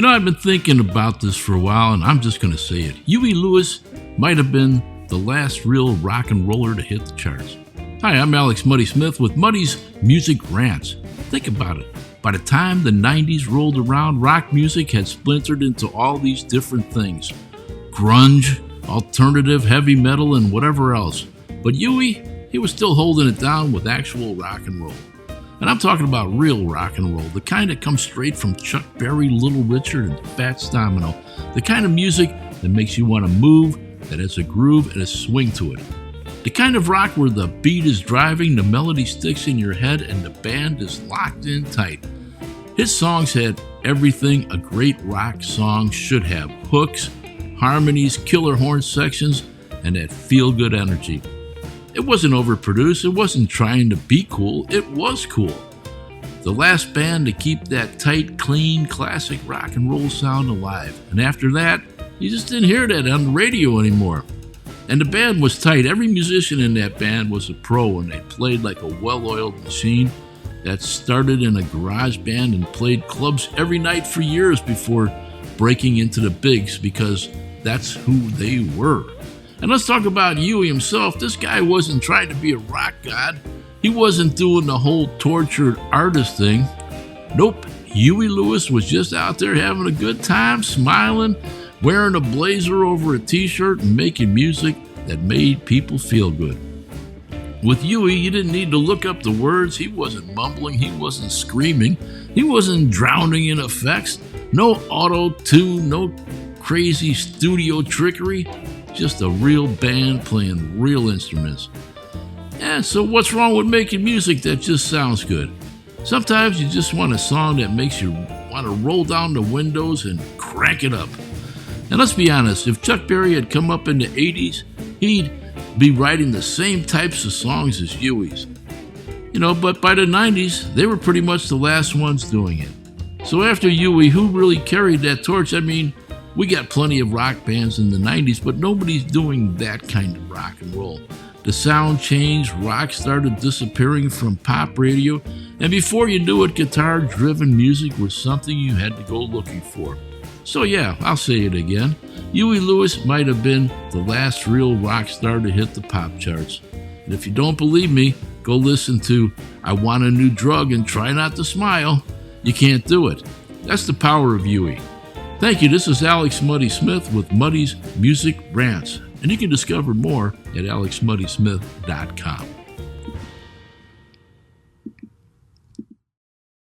I've been thinking about this for a while, and I'm just going to say it. Huey Lewis might have been the last real rock and roller to hit the charts. Hi, I'm Alex Muddy Smith with Muddy's Music Rants. Think about it. By the time the 90s rolled around, rock music had splintered into all these different things. Grunge, alternative, heavy metal, and whatever else. But Huey, he was still holding it down with actual rock and roll. And I'm talking about real rock and roll, the kind that comes straight from Chuck Berry, Little Richard, and Fats Domino. The kind of music that makes you want to move, that has a groove and a swing to it. The kind of rock where the beat is driving, the melody sticks in your head, and the band is locked in tight. His songs had everything a great rock song should have. Hooks, harmonies, killer horn sections, and that feel-good energy. It wasn't overproduced, it wasn't trying to be cool, it was cool. The last band to keep that tight, clean, classic rock and roll sound alive. And after that, you just didn't hear that on the radio anymore. And the band was tight. Every musician in that band was a pro, and they played like a well-oiled machine that started in a garage band and played clubs every night for years before breaking into the bigs, because that's who they were. And let's talk about Huey himself. This guy wasn't trying to be a rock god. He wasn't doing the whole tortured artist thing. Nope, Huey Lewis was just out there having a good time, smiling, wearing a blazer over a t-shirt, and making music that made people feel good. With Huey, you didn't need to look up the words. He wasn't mumbling, he wasn't screaming, he wasn't drowning in effects. No auto-tune, no crazy studio trickery. Just a real band playing real instruments. And so what's wrong with making music that just sounds good? Sometimes you just want a song that makes you want to roll down the windows and crank it up. And let's be honest, if Chuck Berry had come up in the 80s, he'd be writing the same types of songs as Huey's. But by the 90s, they were pretty much the last ones doing it. So after Huey, who really carried that torch? We got plenty of rock bands in the 90s, but nobody's doing that kind of rock and roll. The sound changed, rock started disappearing from pop radio, and before you knew it, guitar-driven music was something you had to go looking for. So yeah, I'll say it again. Huey Lewis might have been the last real rock star to hit the pop charts. And if you don't believe me, go listen to I Want a New Drug and Try Not to Smile. You can't do it. That's the power of Huey. Thank you. This is Alex Muddy Smith with Muddy's Music Rants. And you can discover more at alexmuddysmith.com.